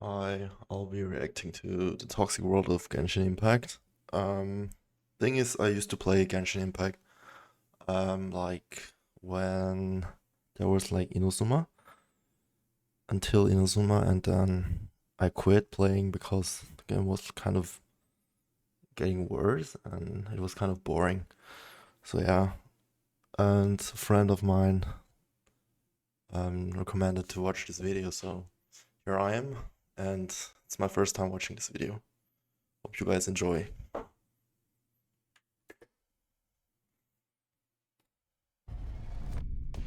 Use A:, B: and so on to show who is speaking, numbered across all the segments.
A: I'll be reacting to the toxic world of Genshin Impact. Thing is, I used to play Genshin Impact, like when there was like Inazuma, until Inazuma, and then I quit playing because the game was kind of getting worse and it was kind of boring. So yeah, and a friend of mine recommended to watch this video, so here I am, and it's my first time watching this video. Hope you guys enjoy.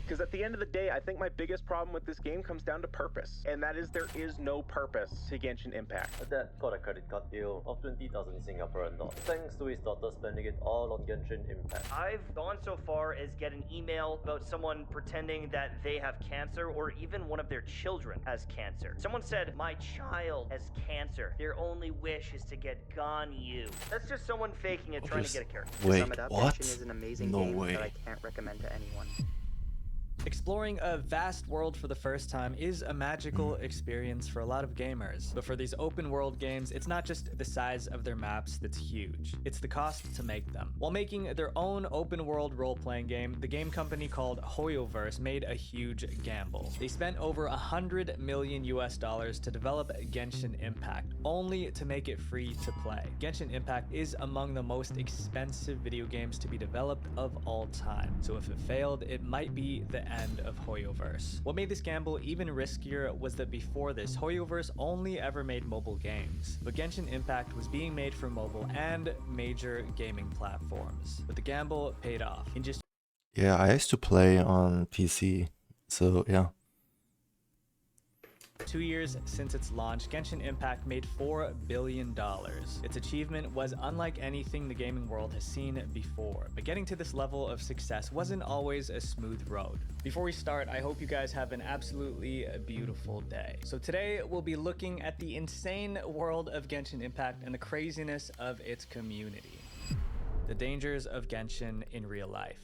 B: Because at the end of the day, I think my biggest problem with this game comes down to purpose. And that is there is no purpose to Genshin Impact.
C: My dad got a credit card deal of 20,000 Singaporean dollars, thanks to his daughter spending it all on Genshin Impact.
D: I've gone so far as get an email about someone pretending that they have cancer or even one of their children has cancer. Someone said, "My child has cancer. Their only wish is to get gone you." That's just someone faking it, trying to get a character.
A: Wait,
E: To sum it up,
A: what?
E: Genshin is an amazing
A: No
E: game
A: way.
E: that I can't recommend to anyone.
F: Exploring a vast world for the first time is a magical experience for a lot of gamers. But for these open world games, it's not just the size of their maps that's huge, it's the cost to make them. While making their own open world role-playing game, the game company called HoYoverse made a huge gamble. They spent over $100 million to develop Genshin Impact, only to make it free to play. Genshin Impact is among the most expensive video games to be developed of all time, so if it failed, it might be the end of HoYoverse. What made this gamble even riskier was that before this, HoYoverse only ever made mobile games, but Genshin Impact was being made for mobile and major gaming platforms. But the gamble paid off. In just
A: Yeah, I used to play on PC, so yeah.
F: 2 years since its launch, Genshin Impact made $4 billion. Its achievement was unlike anything the gaming world has seen before, but getting to this level of success wasn't always a smooth road. Before we start, I hope you guys have an absolutely beautiful day. So today we'll be looking at the insane world of Genshin Impact and the craziness of its community. The dangers of Genshin in real life.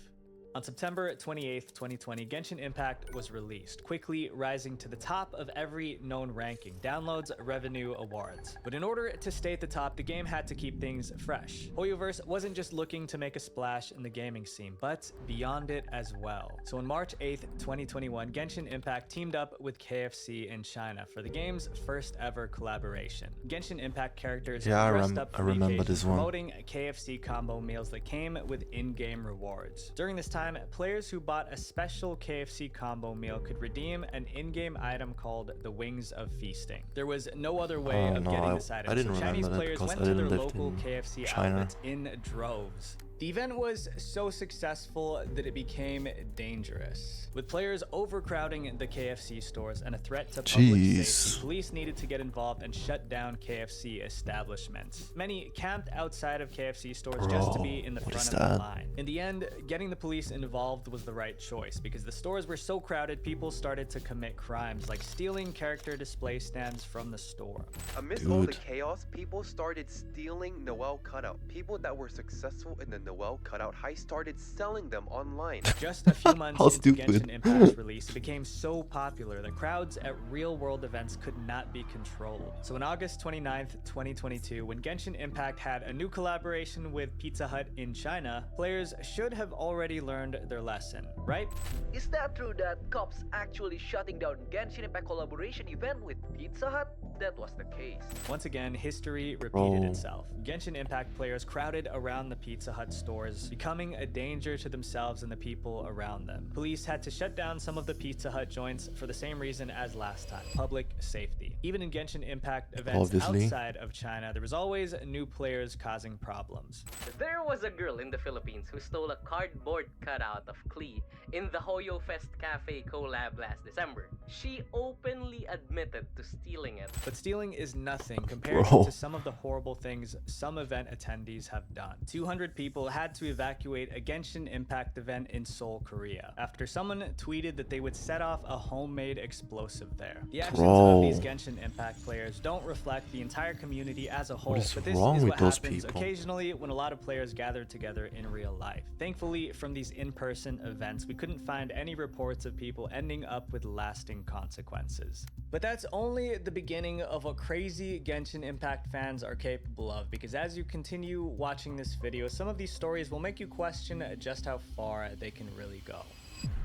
F: On September 28th, 2020, Genshin Impact was released, quickly rising to the top of every known ranking, downloads, revenue, awards. But in order to stay at the top, the game had to keep things fresh. HoYoverse wasn't just looking to make a splash in the gaming scene, but beyond it as well. So on March 8th, 2021, Genshin Impact teamed up with KFC in China for the game's first ever collaboration. Genshin Impact characters dressed up for the
A: remember
F: occasion,
A: this one.
F: promoting KFC combo meals that came with in-game rewards. During this time, players who bought a special KFC combo meal could redeem an in-game item called the Wings of Feasting. There was no other way of getting this item,
A: I didn't
F: so Chinese
A: remember that
F: players
A: because
F: went
A: I
F: to their
A: didn't live
F: local
A: in
F: KFC
A: China.
F: outlets in droves. The event was so successful that it became dangerous, with players overcrowding the KFC stores and a threat to public
A: Jeez.
F: safety. Police needed to get involved and shut down KFC establishments. Many camped outside of KFC stores just to be in the
A: Bro, what
F: front
A: is
F: of the
A: that?
F: line. In the end, getting the police involved was the right choice because the stores were so crowded, people started to commit crimes like stealing character display stands from the store.
G: Amidst all the
A: Dude.
G: chaos, people started stealing Noel cutout. People that were successful in the Noel cutout heist started selling them online.
F: Just a few months
A: How
F: into
A: stupid.
F: Genshin Impact's release, it became so popular that crowds at real-world events could not be controlled. So on August 29th, 2022, when Genshin Impact had a new collaboration with Pizza Hut in China, players should have already learned their lesson, right?
H: Is that true that cops actually shutting down Genshin Impact collaboration event with Pizza Hut? That was the case.
F: Once again, history repeated
A: Bro.
F: itself. Genshin Impact players crowded around the Pizza Hut stores, becoming a danger to themselves and the people around them. Police had to shut down some of the Pizza Hut joints for the same reason as last time: public safety. Even in Genshin Impact events
A: Obviously.
F: outside of China, there was always new players causing problems.
H: There was a girl in the Philippines who stole a cardboard cutout of Klee in the Hoyo Fest Cafe collab last December. She openly admitted to stealing it.
F: But stealing is nothing compared
A: Bro.
F: to some of the horrible things some event attendees have done. 200 people had to evacuate a Genshin Impact event in Seoul, Korea, after someone tweeted that they would set off a homemade explosive there. The actions of these Genshin Impact players don't reflect the entire community as a whole,
A: is
F: but this
A: wrong
F: is
A: with
F: what
A: those
F: happens
A: people?
F: occasionally when a lot of players gather together in real life. Thankfully, from these in-person events, we couldn't find any reports of people ending up with lasting consequences. But that's only the beginning of what crazy Genshin Impact fans are capable of, because as you continue watching this video, some of these stories will make you question just how far they can really go.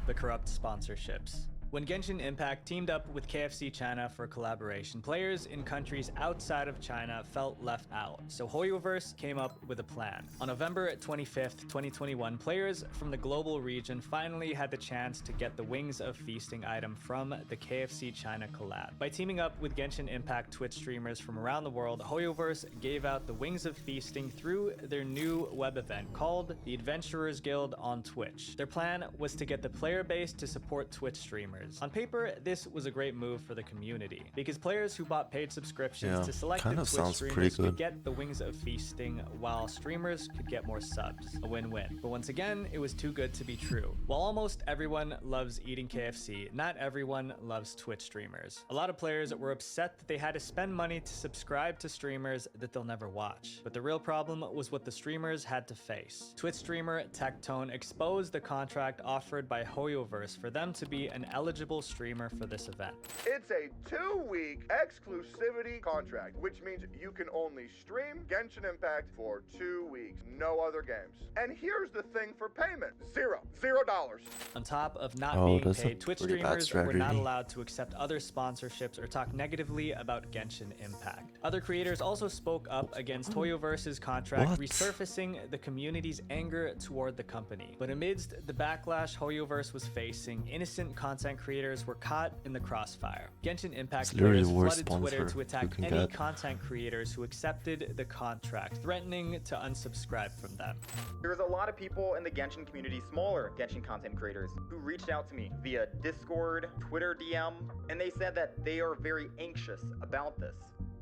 F: The corrupt sponsorships. When Genshin Impact teamed up with KFC China for collaboration, players in countries outside of China felt left out, so HoYoverse came up with a plan. On November 25th, 2021, players from the global region finally had the chance to get the Wings of Feasting item from the KFC China collab. By teaming up with Genshin Impact Twitch streamers from around the world, HoYoverse gave out the Wings of Feasting through their new web event called the Adventurers Guild on Twitch. Their plan was to get the player base to support Twitch streamers. On paper, this was a great move for the community, because players who bought paid subscriptions to selected Twitch streamers could get the Wings of Feasting, while streamers could get more subs. A win-win. But once again, it was too good to be true. While almost everyone loves eating KFC, not everyone loves Twitch streamers. A lot of players were upset that they had to spend money to subscribe to streamers that they'll never watch. But the real problem was what the streamers had to face. Twitch streamer Tectone exposed the contract offered by HoYoverse for them to be an eligible streamer for this event.
E: It's a 2-week exclusivity contract, which means you can only stream Genshin Impact for 2 weeks, no other games. And here's the thing for payment: $0.
F: On top of not being paid, Twitch streamers were not allowed to accept other sponsorships or talk negatively about Genshin Impact. Other creators also spoke up against HoYoverse's contract, resurfacing the community's anger toward the company. But amidst the backlash HoYoverse was facing, innocent content creators were caught in the crossfire. Genshin Impact players flooded Twitter to attack any content creators who accepted the contract, threatening to unsubscribe from them.
I: There's a lot of people in the Genshin community, smaller Genshin content creators, who reached out to me via Discord, Twitter DM, and they said that they are very anxious about this,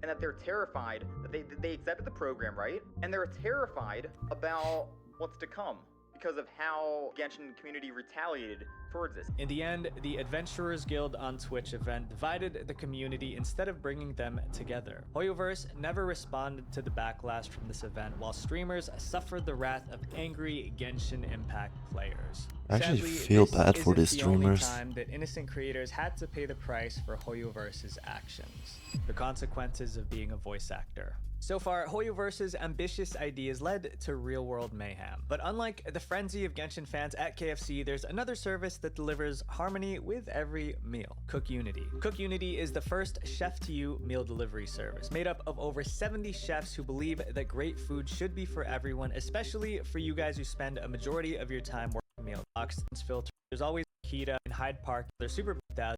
I: and that they're terrified that they accepted the program, right? And they're terrified about what's to come because of how Genshin community retaliated towards this.
F: In the end, the Adventurers Guild on Twitch event divided the community instead of bringing them together. HoYoverse never responded to the backlash from this event, while streamers suffered the wrath of angry Genshin Impact players.
A: I actually
F: Sadly,
A: feel
F: this
A: bad for
F: isn't
A: these
F: the only
A: streamers.
F: time that innocent creators had to pay the price for HoYoverse's actions. The consequences of being a voice actor. So far, HoYoverse's ambitious ideas led to real-world mayhem. But unlike the frenzy of Genshin fans at KFC, there's another service that delivers harmony with every meal: CookUnity. CookUnity is the first chef-to-you meal delivery service, made up of over 70 chefs who believe that great food should be for everyone, especially for you guys who spend a majority of your time working meal. Oxygen's filter. There's always Kita in Hyde Park. They're super badass,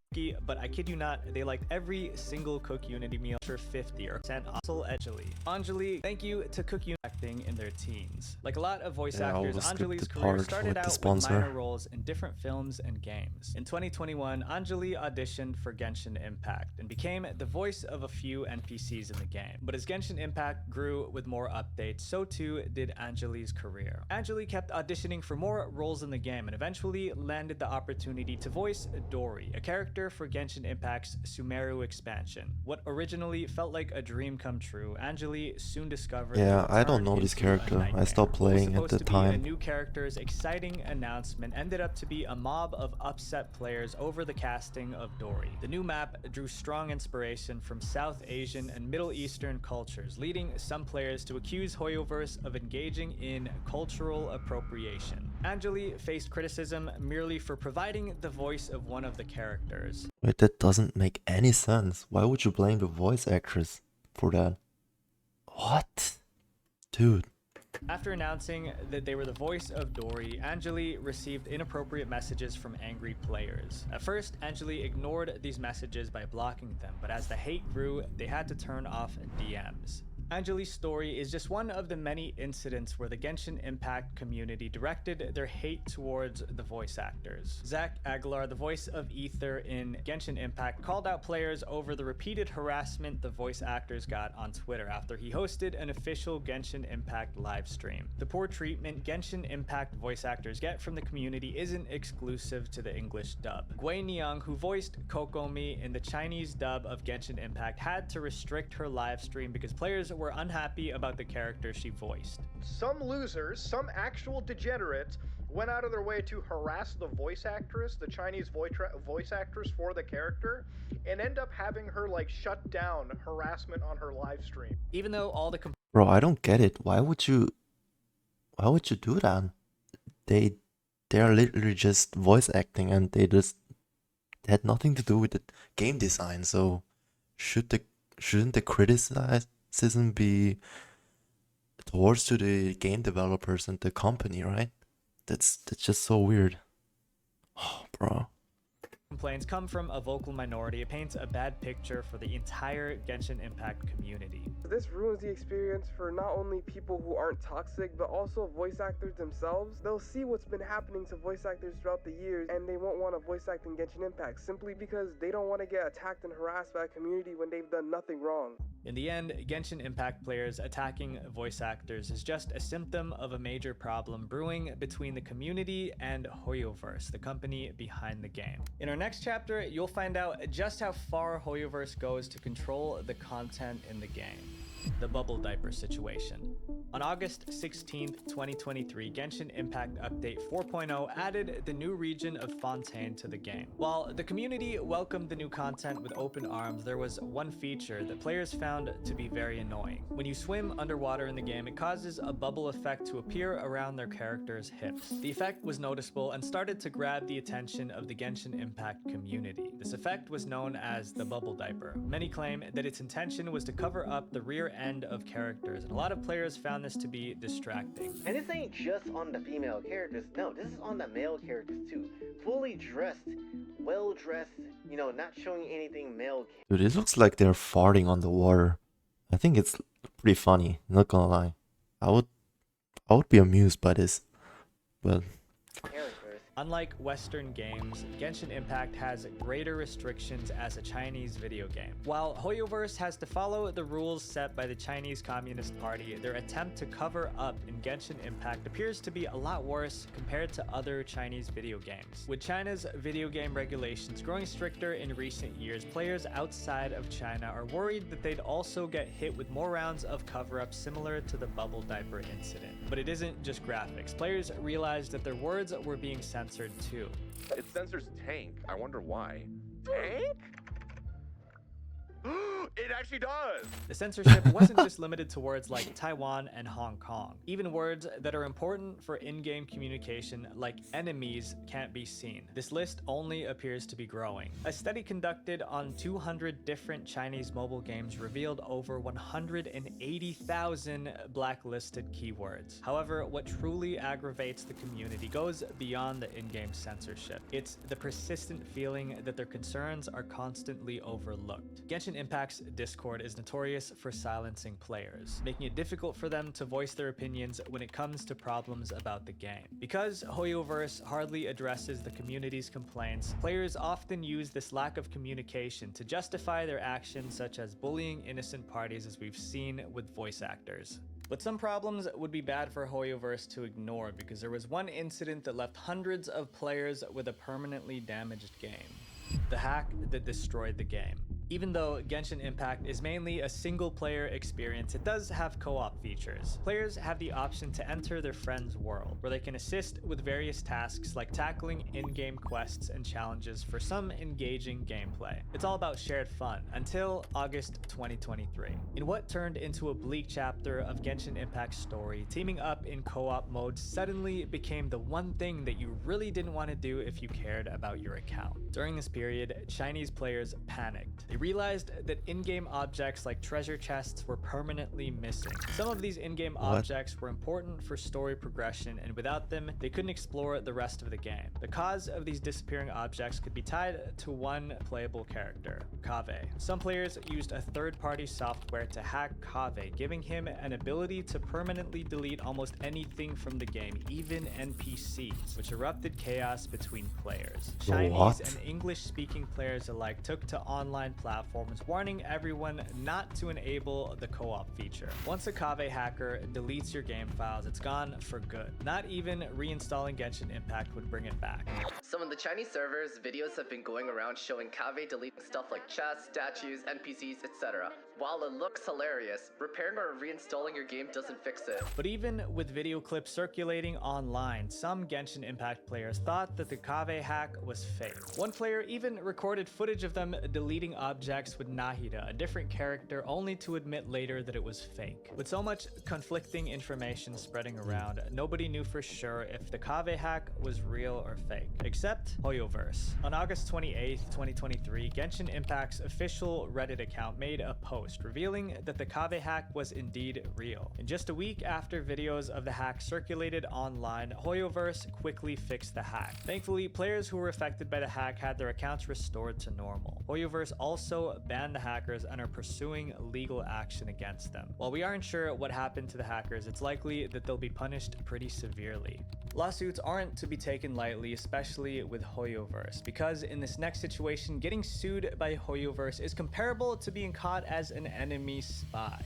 F: but I kid you not, they liked every single CookUnity meal for 50 or % Anjali, thank you to CookUnity acting in their teens. Like a lot of voice actors, Anjali's career started out with minor roles in different films and games. In 2021, Anjali auditioned for Genshin Impact and became the voice of a few NPCs in the game. But as Genshin Impact grew with more updates, so too did Anjali's career. Anjali kept auditioning for more roles in the game and eventually landed the opportunity to voice Dori, a character for Genshin Impact's Sumeru expansion. What originally felt like a dream come true, Anjali soon discovered.
A: Yeah, I don't know this character. I stopped playing at the time.
F: A new character's exciting announcement ended up to be a mob of upset players over the casting of Dori. The new map drew strong inspiration from South Asian and Middle Eastern cultures, leading some players to accuse HoYoverse of engaging in cultural appropriation. Anjali faced criticism merely for providing the voice of one of the characters.
A: Wait, that doesn't make any sense. Why would you blame the voice actress for that? What? Dude.
F: After announcing that they were the voice of Dori, Anjali received inappropriate messages from angry players. At first, Anjali ignored these messages by blocking them, but as the hate grew, they had to turn off DMs. Anjali's story is just one of the many incidents where the Genshin Impact community directed their hate towards the voice actors. Zach Aguilar, the voice of Ether in Genshin Impact, called out players over the repeated harassment the voice actors got on Twitter after he hosted an official Genshin Impact live stream. The poor treatment Genshin Impact voice actors get from the community isn't exclusive to the English dub. Gui Niang, who voiced Kokomi in the Chinese dub of Genshin Impact, had to restrict her live stream because players were unhappy about the character she voiced.
J: Some losers, some actual degenerates, went out of their way to harass the voice actress, the Chinese voice actress for the character, and end up having her like shut down harassment on her live stream.
F: Even though all the
A: Bro, I don't get it. Why would you do that? They are literally just voice acting, and they had nothing to do with the game design. So shouldn't the criticism be towards to the game developers and the company, right? That's just so weird. Oh, bro.
F: complaints come from a vocal minority, it paints a bad picture for the entire Genshin Impact community.
K: This ruins the experience for not only people who aren't toxic, but also voice actors themselves. They'll see what's been happening to voice actors throughout the years, and they won't want to voice act in Genshin Impact simply because they don't want to get attacked and harassed by a community when they've done nothing wrong.
F: In the end, Genshin Impact players attacking voice actors is just a symptom of a major problem brewing between the community and HoYoverse, the company behind the game. In our next chapter, you'll find out just how far HoYoverse goes to control the content in the game. The bubble diaper situation. On August 16th, 2023, Genshin Impact Update 4.0 added the new region of Fontaine to the game. While the community welcomed the new content with open arms, there was one feature that players found to be very annoying. When you swim underwater in the game, it causes a bubble effect to appear around their character's hips. The effect was noticeable and started to grab the attention of the Genshin Impact community. This effect was known as the bubble diaper. Many claim that its intention was to cover up the rear end of characters, and a lot of players found this to be distracting.
L: And this ain't just on the female characters, no, this is on the male characters too. Fully dressed, well dressed, you know, not showing anything male.
A: Dude, it looks like they're farting on the water. I think it's pretty funny, not gonna lie. I would be amused by this, but
F: unlike Western games, Genshin Impact has greater restrictions as a Chinese video game. While HoYoverse has to follow the rules set by the Chinese Communist Party, their attempt to cover up in Genshin Impact appears to be a lot worse compared to other Chinese video games. With China's video game regulations growing stricter in recent years, players outside of China are worried that they'd also get hit with more rounds of cover-up similar to the bubble diaper incident. But it isn't just graphics. Players realized that their words were being censored too.
E: It censors tank. I wonder why. Tank? It actually does!
F: The censorship wasn't just limited to words like Taiwan and Hong Kong. Even words that are important for in-game communication, like enemies, can't be seen. This list only appears to be growing. A study conducted on 200 different Chinese mobile games revealed over 180,000 blacklisted keywords. However, what truly aggravates the community goes beyond the in-game censorship. It's the persistent feeling that their concerns are constantly overlooked. Genshin Impact's Discord is notorious for silencing players, making it difficult for them to voice their opinions when it comes to problems about the game. Because HoYoverse hardly addresses the community's complaints, players often use this lack of communication to justify their actions, such as bullying innocent parties, as we've seen with voice actors. But some problems would be bad for HoYoverse to ignore, because there was one incident that left hundreds of players with a permanently damaged game. The hack that destroyed the game. Even though Genshin Impact is mainly a single-player experience, it does have co-op features. Players have the option to enter their friend's world, where they can assist with various tasks like tackling in-game quests and challenges for some engaging gameplay. It's all about shared fun, until August 2023. In what turned into a bleak chapter of Genshin Impact's story, teaming up in co-op mode suddenly became the one thing that you really didn't want to do if you cared about your account. During this period, Chinese players panicked. They realized that in-game objects like treasure chests were permanently missing. Some of these in-game objects were important for story progression, and without them, they couldn't explore the rest of the game. The cause of these disappearing objects could be tied to one playable character, Kaveh. Some players used a third-party software to hack Kaveh, giving him an ability to permanently delete almost anything from the game, even NPCs, which erupted chaos between players. Chinese and English-speaking players alike took to online platforms, warning everyone not to enable the co-op feature. Once a Kaveh hacker deletes your game files, it's gone for good. Not even reinstalling Genshin Impact would bring it back.
M: Some of the Chinese servers, videos have been going around showing Kaveh deleting stuff like chests, statues, NPCs, etc. While it looks hilarious, repairing or reinstalling your game doesn't fix it.
F: But even with video clips circulating online, some Genshin Impact players thought that the Kaveh hack was fake. One player even recorded footage of them deleting objects with Nahida, a different character, only to admit later that it was fake. With so much conflicting information spreading around, nobody knew for sure if the Kaveh hack was real or fake, except Hoyoverse. On August 28th, 2023, Genshin Impact's official Reddit account made a post revealing that the Kaveh hack was indeed real. And just a week after videos of the hack circulated online, Hoyoverse quickly fixed the hack. Thankfully, players who were affected by the hack had their accounts restored to normal. Hoyoverse also banned the hackers and are pursuing legal action against them. While we aren't sure what happened to the hackers, it's likely that they'll be punished pretty severely. Lawsuits aren't to be taken lightly, especially with Hoyoverse, because in this next situation, getting sued by Hoyoverse is comparable to being caught as an enemy spy.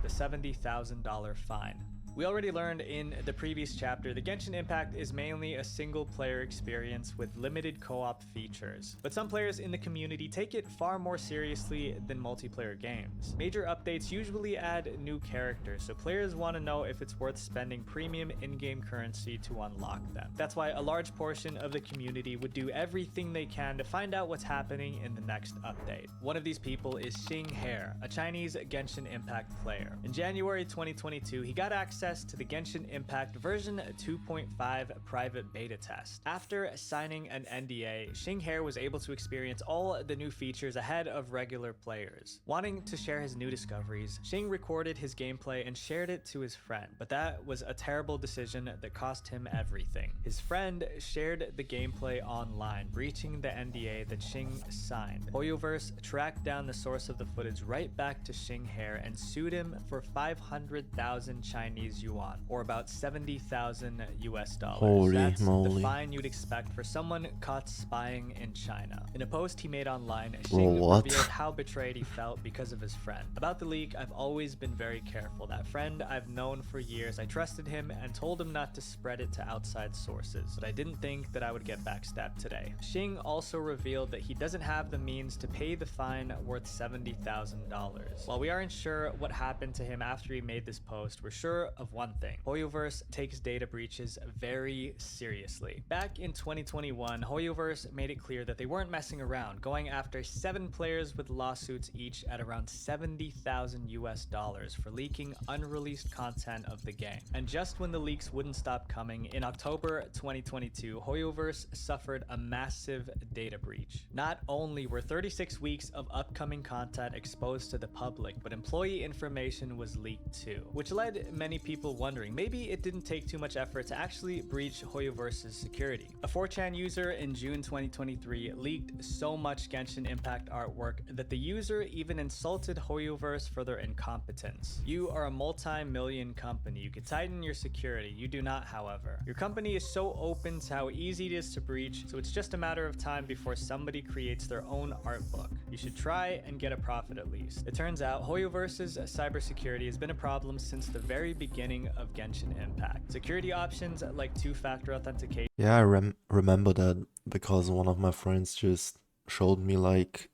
F: The $70,000 fine. We already learned in the previous chapter that Genshin Impact is mainly a single-player experience with limited co-op features. But some players in the community take it far more seriously than multiplayer games. Major updates usually add new characters, so players want to know if it's worth spending premium in-game currency to unlock them. That's why a large portion of the community would do everything they can to find out what's happening in the next update. One of these people is Xing He, a Chinese Genshin Impact player. In January 2022, he got access to the Genshin Impact version 2.5 private beta test. After signing an NDA, Xing He was able to experience all the new features ahead of regular players. Wanting to share his new discoveries, Xing recorded his gameplay and shared it to his friend, but that was a terrible decision that cost him everything. His friend shared the gameplay online, breaching the NDA that Xing signed. Hoyoverse tracked down the source of the footage right back to Xing He and sued him for 500,000 Chinese yuan, or about 70,000 US dollars.
A: Holy
F: That's
A: moly.
F: the fine you'd expect for someone caught spying in China. In a post he made online, Xing
A: What?
F: revealed how betrayed he felt because of his friend. About the leak, I've always been very careful. That friend I've known for years. I trusted him and told him not to spread it to outside sources, but I didn't think that I would get backstabbed today. Xing also revealed that he doesn't have the means to pay the fine worth $70,000. While we aren't sure what happened to him after he made this post, we're sure of one thing. Hoyoverse takes data breaches very seriously. Back in 2021, Hoyoverse made it clear that they weren't messing around, going after 7 players with lawsuits each at around 70,000 US dollars for leaking unreleased content of the game. And just when the leaks wouldn't stop coming, in October 2022, Hoyoverse suffered a massive data breach. Not only were 36 weeks of upcoming content exposed to the public, but employee information was leaked too, which led many people wondering maybe it didn't take too much effort to actually breach Hoyoverse's security. A 4chan user in June 2023 leaked so much Genshin Impact artwork that the user even insulted Hoyoverse for their incompetence. You are a multi-million company. You could tighten your security. You do not, however. Your company is so open to how easy it is to breach, so it's just a matter of time before somebody creates their own art book. You should try and get a profit at least. It turns out Hoyoverse's cybersecurity has been a problem since the very beginning of Genshin Impact. Security options like two-factor authentication.
A: Yeah, I remember that because one of my friends just showed me like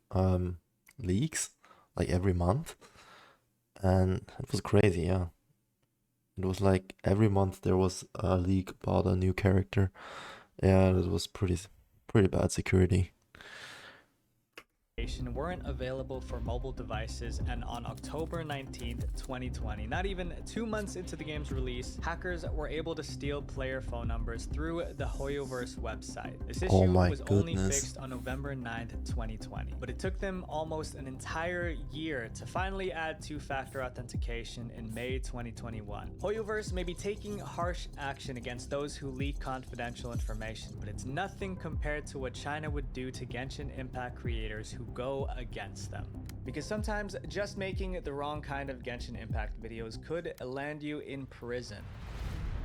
A: leaks like every month, and it was crazy. Yeah, it was like every month there was a leak about a new character. Yeah, it was pretty bad security.
F: weren't available for mobile devices, and on October 19th, 2020, not even 2 months into the game's release, hackers were able to steal player phone numbers through the Hoyoverse website. This issue was only fixed on November 9th, 2020, but it took them almost an entire year to finally add two-factor authentication in May 2021. Hoyoverse may be taking harsh action against those who leak confidential information, but it's nothing compared to what China would do to Genshin Impact creators who go against them. Because sometimes just making the wrong kind of Genshin Impact videos could land you in prison.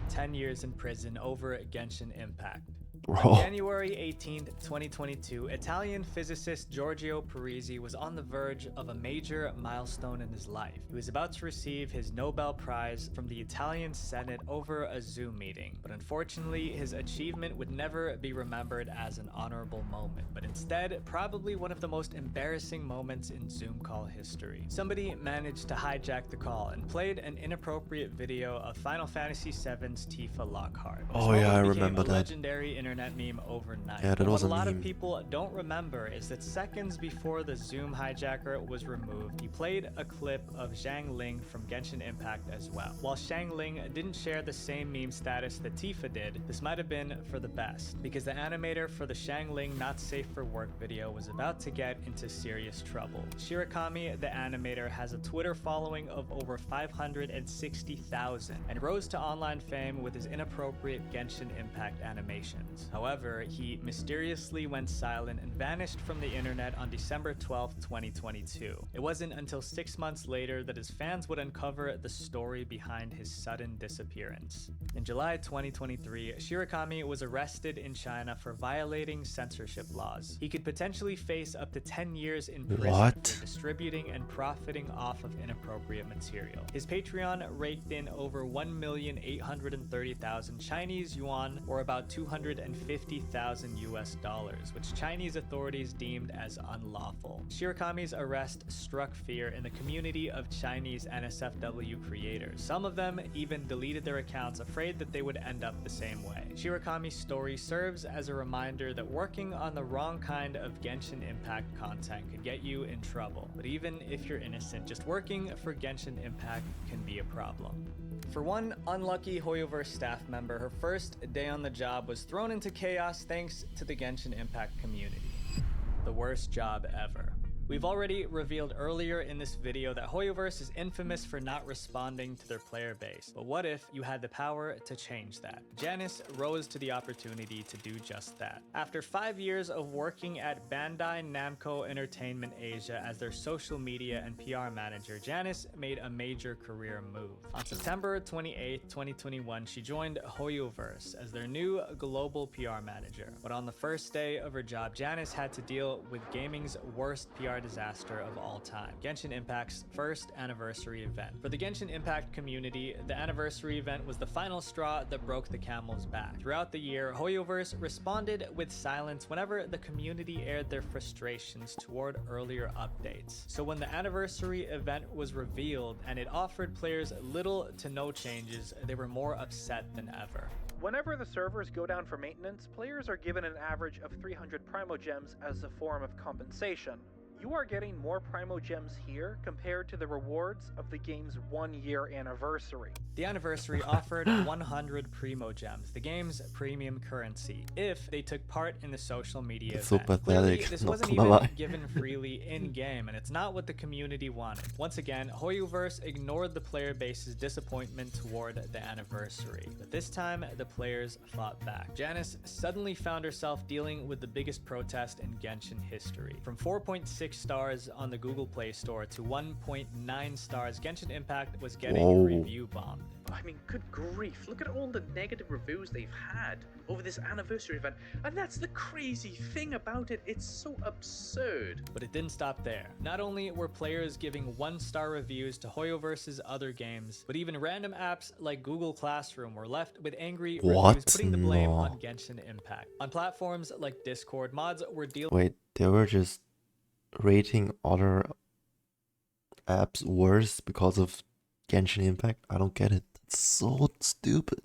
F: 10 years in prison over Genshin Impact. On January 18th, 2022, Italian physicist Giorgio Parisi was on the verge of a major milestone in his life. He was about to receive his Nobel Prize from the Italian Senate over a Zoom meeting, but unfortunately, his achievement would never be remembered as an honorable moment, but instead, probably one of the most embarrassing moments in Zoom call history. Somebody managed to hijack the call and played an inappropriate video of Final Fantasy VII's Tifa Lockhart.
A: Oh yeah, I remember that.
F: Legendary internet meme overnight.
A: Yeah, that was
F: what
A: a
F: lot
A: meme.
F: of people don't remember is that seconds before the Zoom hijacker was removed, he played a clip of Zhang Ling from Genshin Impact as well. While Zhang Ling didn't share the same meme status that Tifa did, this might have been for the best, because the animator for the Zhang Ling Not Safe for Work video was about to get into serious trouble. Shirakami, the animator, has a Twitter following of over 560,000 and rose to online fame with his inappropriate Genshin Impact animations. However, he mysteriously went silent and vanished from the internet on December 12, 2022. It wasn't until 6 months later that his fans would uncover the story behind his sudden disappearance. In July 2023, Shirakami was arrested in China for violating censorship laws. He could potentially face up to 10 years in prison for distributing and profiting off of inappropriate material. His Patreon raked in over 1,830,000 Chinese yuan, or about $250,000 US, which Chinese authorities deemed as unlawful. Shirakami's arrest struck fear in the community of Chinese NSFW creators. Some of them even deleted their accounts, afraid that they would end up the same way. Shirakami's story serves as a reminder that working on the wrong kind of Genshin Impact content could get you in trouble. But even if you're innocent, just working for Genshin Impact can be a problem. For one unlucky Hoyoverse staff member, her first day on the job was thrown into chaos thanks to the Genshin Impact community. The worst job ever. We've already revealed earlier in this video that Hoyoverse is infamous for not responding to their player base. But what if you had the power to change that? Janice rose to the opportunity to do just that. After 5 years of working at Bandai Namco Entertainment Asia as their social media and PR manager, Janice made a major career move. On September 28, 2021, she joined Hoyoverse as their new global PR manager. But on the first day of her job, Janice had to deal with gaming's worst PR disaster of all time, Genshin Impact's first anniversary event. For the Genshin Impact community, the anniversary event was the final straw that broke the camel's back. Throughout the year, Hoyoverse responded with silence whenever the community aired their frustrations toward earlier updates. So when the anniversary event was revealed and it offered players little to no changes, they were more upset than ever.
J: Whenever the servers go down for maintenance, players are given an average of 300 Primo Gems as a form of compensation. You are getting more Primo Gems here compared to the rewards of the game's 1-year anniversary.
F: The anniversary offered 100 Primo Gems, the game's premium currency, if they took part in the social media event.
A: So pathetic.
F: Clearly, this wasn't even given freely in-game, and it's not what the community wanted. Once again, Hoyoverse ignored the player base's disappointment toward the anniversary. But this time, the players fought back. Janice suddenly found herself dealing with the biggest protest in Genshin history. From 4.6 stars on the Google Play Store to 1.9 stars, Genshin Impact was getting review bombed.
N: I mean, good grief, look at all the negative reviews they've had over this anniversary event, and that's the crazy thing about it, it's so absurd.
F: But it didn't stop there. Not only were players giving 1-star reviews to Hoyoverse's other games, but even random apps like Google Classroom were left with angry reviews, putting the blame on Genshin Impact. On platforms like Discord, mods were dealing—
A: Wait, they were just rating other apps worse because of Genshin Impact? I don't get it. It's so stupid.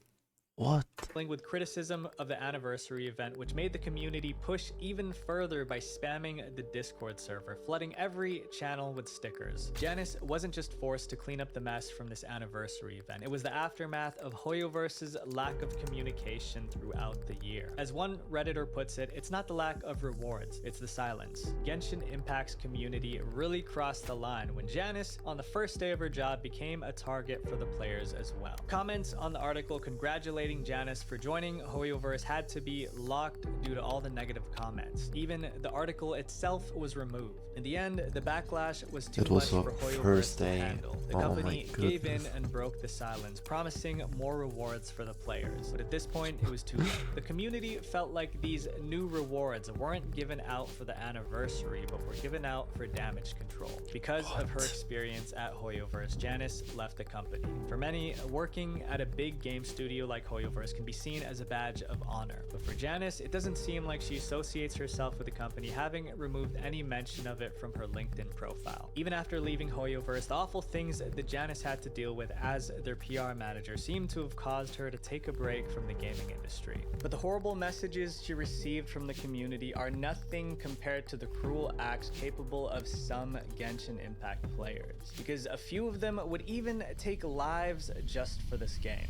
A: What?
F: With criticism of the anniversary event, which made the community push even further by spamming the Discord server, flooding every channel with stickers. Janice wasn't just forced to clean up the mess from this anniversary event, it was the aftermath of Hoyoverse's lack of communication throughout the year. As one Redditor puts it, it's not the lack of rewards, it's the silence. Genshin Impact's community really crossed the line when Janice, on the first day of her job, became a target for the players as well. Comments on the article congratulating Janice for joining Hoyoverse had to be locked due to all the negative comments. Even the article itself was removed. In the end, the backlash was too much for Hoyoverse to handle. The company gave in and broke the silence, promising more rewards for the players. But at this point, it was too late. The community felt like these new rewards weren't given out for the anniversary, but were given out for damage control. Because of her experience at Hoyoverse, Janice left the company. For many, working at a big game studio like Hoyoverse can be seen as a badge of honor. But for Janice, it doesn't seem like she associates herself with the company, having removed any mention of it from her LinkedIn profile. Even after leaving Hoyoverse, the awful things that Janice had to deal with as their PR manager seem to have caused her to take a break from the gaming industry. But the horrible messages she received from the community are nothing compared to the cruel acts capable of some Genshin Impact players, because a few of them would even take lives just for this game.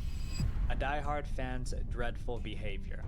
F: A diehard fan's dreadful behavior.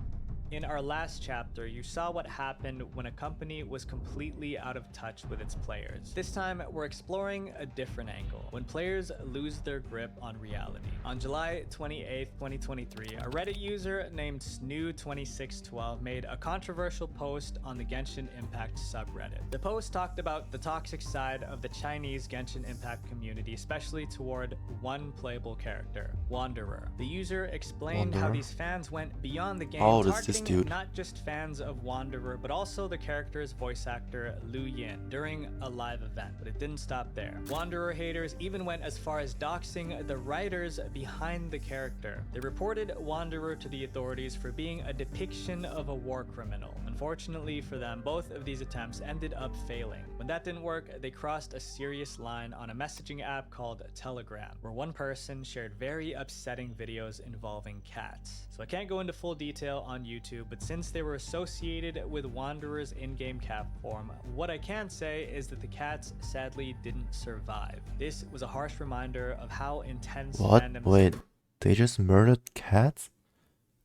F: In our last chapter, you saw what happened when a company was completely out of touch with its players. This time, we're exploring a different angle, when players lose their grip on reality. On July 28, 2023, a Reddit user named Snoo2612 made a controversial post on the Genshin Impact subreddit. The post talked about the toxic side of the Chinese Genshin Impact community, especially toward one playable character, Wanderer. The user explained how these fans went beyond the game, targeting not just fans of Wanderer, but also the character's voice actor, Lu Yin, during a live event. But it didn't stop there. Wanderer haters even went as far as doxing the writers behind the character. They reported Wanderer to the authorities for being a depiction of a war criminal. Unfortunately for them, both of these attempts ended up failing. When that didn't work, they crossed a serious line on a messaging app called Telegram, where one person shared very upsetting videos involving cats. So I can't go into full detail on YouTube, but since they were associated with Wanderer's in-game cat form, what I can say is that the cats sadly didn't survive. This was a harsh reminder of how intense fandoms—
A: Wait, they just murdered cats?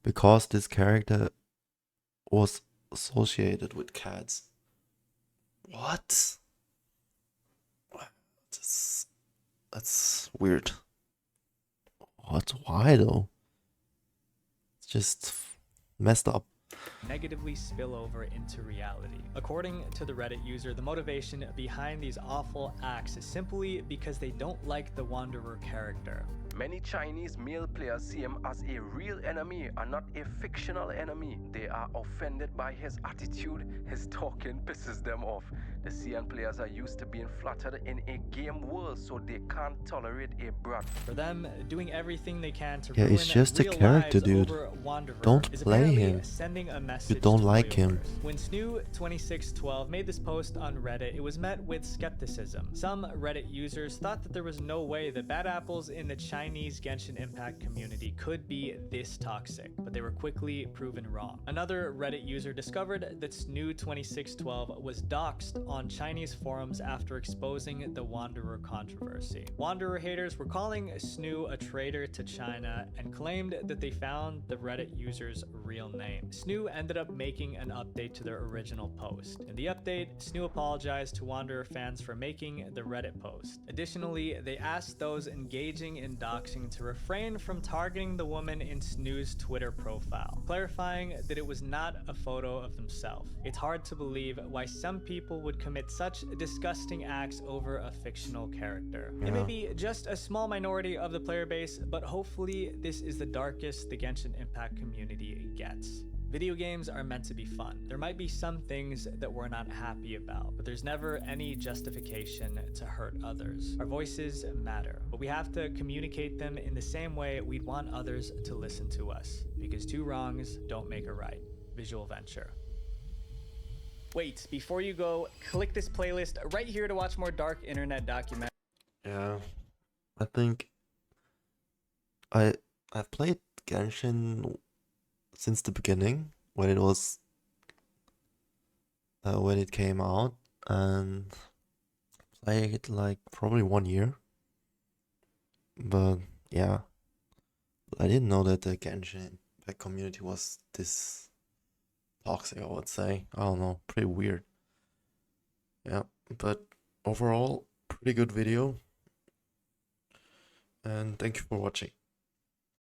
A: Because this character was associated with cats. What? That's weird. What? Why though? It's just messed up.
F: Negatively spill over into reality. According to the Reddit user, the motivation behind these awful acts is simply because they don't like the Wanderer character.
O: Many Chinese male players see him as a real enemy and not a fictional enemy. They are offended by his attitude. His talking pisses them off. The CN players are used to being flattered in a game world, so they can't tolerate a brat.
F: For them, doing everything they can to
A: Yeah,
F: ruin
A: it's just a
F: real
A: character,
F: lives
A: dude.
F: over Wanderer
A: Don't
F: is
A: play
F: apparently
A: him.
F: sending a
A: You
F: message
A: don't
F: to
A: like him.
F: Hoyoverse. When Snoo2612 made this post on Reddit, it was met with skepticism. Some Reddit users thought that there was no way that bad apples in the Chinese Genshin Impact community could be this toxic, but they were quickly proven wrong. Another Reddit user discovered that Snoo2612 was doxxed on Chinese forums after exposing the Wanderer controversy. Wanderer haters were calling Snoo a traitor to China and claimed that they found the Reddit user's real name. Snoo ended up making an update to their original post. In the update, Snoo apologized to Wanderer fans for making the Reddit post. Additionally, they asked those engaging in doxing to refrain from targeting the woman in Snoo's Twitter profile, clarifying that it was not a photo of themselves. It's hard to believe why some people would commit such disgusting acts over a fictional character. It may be just a small minority of the player base, but hopefully this is the darkest the Genshin Impact community gets. Video games are meant to be fun. There might be some things that we're not happy about, but there's never any justification to hurt others. Our voices matter, but we have to communicate them in the same way we'd want others to listen to us, because two wrongs don't make a right. Visual Venture. Wait, before you go, click this playlist right here to watch more dark internet documentaries.
A: Yeah, I think I've played Genshin since the beginning when it came out, and played it like probably 1 year. But yeah, I didn't know that the Genshin Impact community was this toxic, I would say. I don't know, pretty weird. Yeah, but overall, pretty good video. And thank you for watching.